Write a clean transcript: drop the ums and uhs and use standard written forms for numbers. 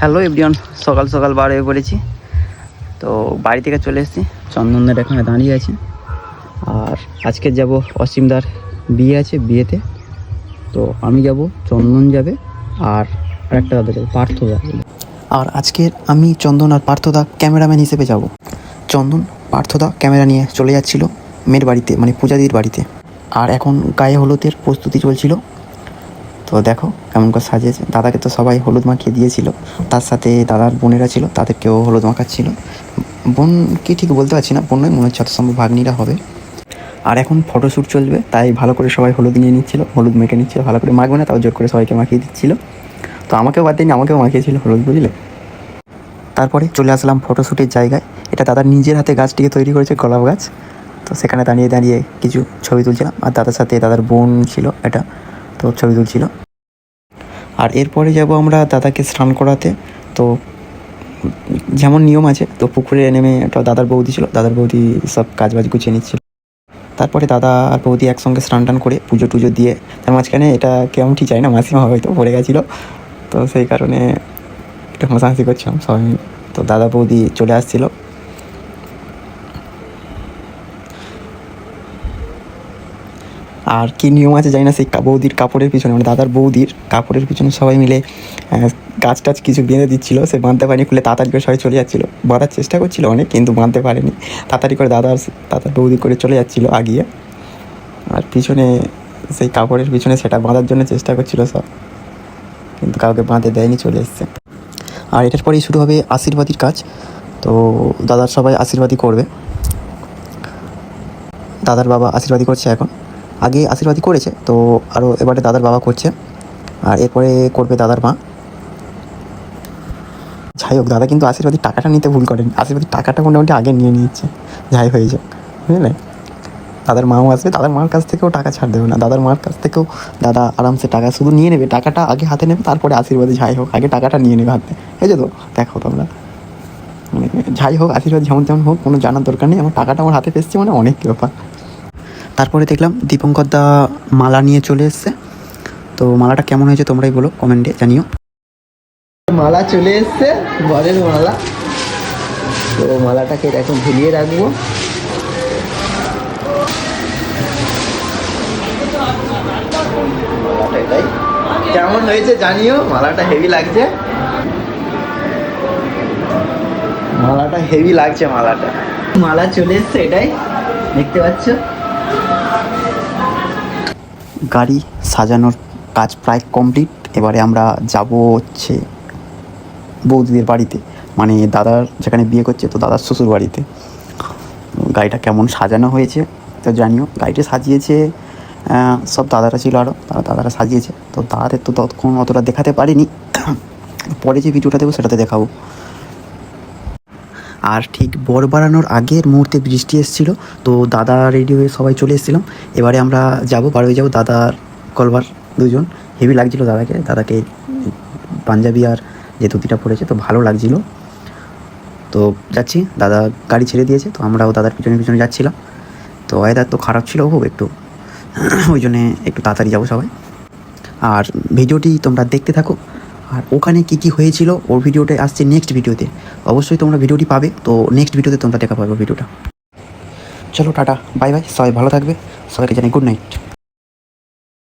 Hello everyone, সকাল সকাল বার হয়ে পড়েছি। তো বাড়ি থেকে চলে এসেছি, চন্দনদার এখানে দাঁড়িয়ে আছি। আর আজকে যাব অসীমদার বিয়ে আছে, বিয়েতে। তো আমি যাব, চন্দন যাবে, আর আরেকটা দাদা যাবে, পার্থদা। আর আজকের আমি চন্দন আর পার্থদা ক্যামেরাম্যান হিসেবে যাব। চন্দন পার্থদা ক্যামেরা নিয়ে চলে যাচ্ছিল মেয়ের বাড়িতে, মানে পূজাদির বাড়িতে। আর এখন গায়ে হলুদের প্রস্তুতি চলছিল। তো দেখো কেমন করে সাজিয়েছে। দাদাকে তো সবাই হলুদ মাখিয়ে দিয়েছিল, তার সাথে দাদার বোনেরা ছিল, তাদেরকেও হলুদ মাখাচ্ছিল। বোন কি ঠিক বলতে পারছি না, বোন নয়, মনে হচ্ছে যত সম্ভব ভাগ্নিরা হবে। আর এখন ফটোশ্যুট চলবে, তাই ভালো করে সবাই হলুদ নিয়ে নিচ্ছিল, হলুদ মেখে নিচ্ছিল। ভালো করে মাখবে না, তাও জোর করে সবাইকে মাখিয়ে দিচ্ছিল। তো আমাকেও বাদ দিইনি, আমাকেও মাখিয়েছিল হলুদ, বুঝলে। তারপরে চলে আসলাম ফটোশ্যুটের জায়গায়। এটা দাদার নিজের হাতে গাছটিকে তৈরি করেছে, গোলাপ গাছ। তো সেখানে দাঁড়িয়ে দাঁড়িয়ে কিছু ছবি তুলছিলাম। আর দাদার সাথে দাদার বোন ছিল এটা, তো ছবি তুলছিল। আর এরপরে যাব আমরা দাদাকে স্নান করাতে। তো যেমন নিয়ম আছে, তো পুকুরে নেমে একটা দাদার বৌদি ছিল, দাদার বৌদি সব কাজবাজ গুছিয়ে নিচ্ছিল। তারপরে দাদা আর বৌদি একসঙ্গে স্নান টান করে পুজো টুজো দিয়ে, তার মাঝখানে এটা কেমন ঠিক চাই না, মাসিমা হয়তো পড়ে গেছিলো, তো সেই কারণে একটু হাসাহাসি করছিলাম সবাই মিলে। তো দাদা বৌদি চলে আসছিলো। আর কী নিয়ম আছে জানি না, সেই বৌদির কাপড়ের পিছনে, মানে দাদার বৌদির কাপড়ের পিছনে সবাই মিলে গাছ টাছ কিছু বেঁধে দিচ্ছিলো। সে বাঁধতে পারেনি, খুলে তাড়াতাড়ি করে সবাই চলে যাচ্ছিলো। বাঁধার চেষ্টা করছিল অনেক, কিন্তু বাঁধতে পারেনি। তাড়াতাড়ি করে দাদার বৌদি করে চলে যাচ্ছিলো আগিয়ে। আর পিছনে সেই কাপড়ের পিছনে সেটা বাঁধার জন্য চেষ্টা করছিল সব, কিন্তু কাউকে বাঁধতে দেয়নি, চলে এসছে। আর এটার পরেই শুরু হবে আশীর্বাদীর কাজ। তো দাদার সবাই আশীর্বাদী করবে। দাদার বাবা আশীর্বাদী করছে এখন, আগে আশীর্বাদী করেছে, তো আরও এবারে দাদার বাবা করছে। আর এরপরে করবে দাদার মা। যাই হোক, দাদা কিন্তু আশীর্বাদীর টাকাটা নিতে ভুল করেনি, আশীর্বাদীর টাকাটা মোটামুটি আগে নিয়ে নিচ্ছে, যাই হয়ে যাক, বুঝলে। দাদার মাও আসবে, দাদার মার কাছ থেকেও টাকা ছাড় দেবে না, দাদার মার কাছ থেকেও দাদা আরামসে টাকা শুধু নিয়ে নেবে, টাকাটা আগে হাতে নেবে, তারপরে আশীর্বাদী যাই হোক আগে টাকাটা নিয়ে নেবে হাতে, বুঝে তো। দেখো তোমরা, মানে যাই হোক আশীর্বাদ যেমন তেমন হোক, কোনো জানার দরকার নেই, আমার টাকাটা আমার হাতে পেয়েছে, মানে অনেক ব্যাপার। তারপরে দেখলাম দীপঙ্কর দা মালা নিয়ে চলে এসছে। তো মালাটা কেমন হয়েছে তোমরাই বলো, কমেন্টে জানিও। মালা চলে এসছে, বরের মালা। তো মালাটাকে এখন ঝুলিয়ে রাখবো। মালাটা এটাই, কেমন হয়েছে জানিও। মালাটা হেভি লাগছে, মালাটা হেভি লাগছে। মালা চলে এসছে, এটাই দেখতে পাচ্ছ। গাড়ি সাজানোর কাজ প্রায় কমপ্লিট। এবারে আমরা যাব হচ্ছে বৌদিদের বাড়িতে, মানে দাদার যেখানে বিয়ে করছে, তো দাদার শ্বশুর বাড়িতে। গাড়িটা কেমন সাজানো হয়েছে তো জানিও। গাড়িটা সাজিয়েছে সব দাদারা ছিল, আরও দাদারা সাজিয়েছে। তো দাদাদের তো ততক্ষণ অতটা দেখাতে পারিনি, পরে যে ভিডিওটা দেবো সেটাতে দেখাবো। আর ঠিক বর বাড়ানোর আগের মুহূর্তে বৃষ্টি এসেছিলো, তো দাদা রেডি হয়ে সবাই চলে এসেছিলাম। এবারে আমরা যাব, বার হয়ে যাবো। দাদার কলবার দুজন, হেভি লাগছিলো দাদাকে পাঞ্জাবি আর যে ধুতিটা পরেছে, তো ভালো লাগছিলো। তো যাচ্ছি, দাদা গাড়ি ছেড়ে দিয়েছে, তো আমরাও দাদার পিছনে পিছনে যাচ্ছিলাম। তো ওয়েদার তো খারাপ ছিল খুব একটু, ওই জন্যে একটু তাড়াতাড়ি যাবো সবাই। আর ভিডিওটি তোমরা দেখতে থাকো। আর ওখানে কী কী হয়েছিল ওর ভিডিওটা আসছে নেক্সট ভিডিওতে, অবশ্যই তোমরা ভিডিওটি পাবে। তো নেক্সট ভিডিওতে তোমরা দেখা পাবে ভিডিওটা। চলো টাটা, বাই বাই, সবাই ভালো থাকবে, সবাইকে জানাই গুড নাইট।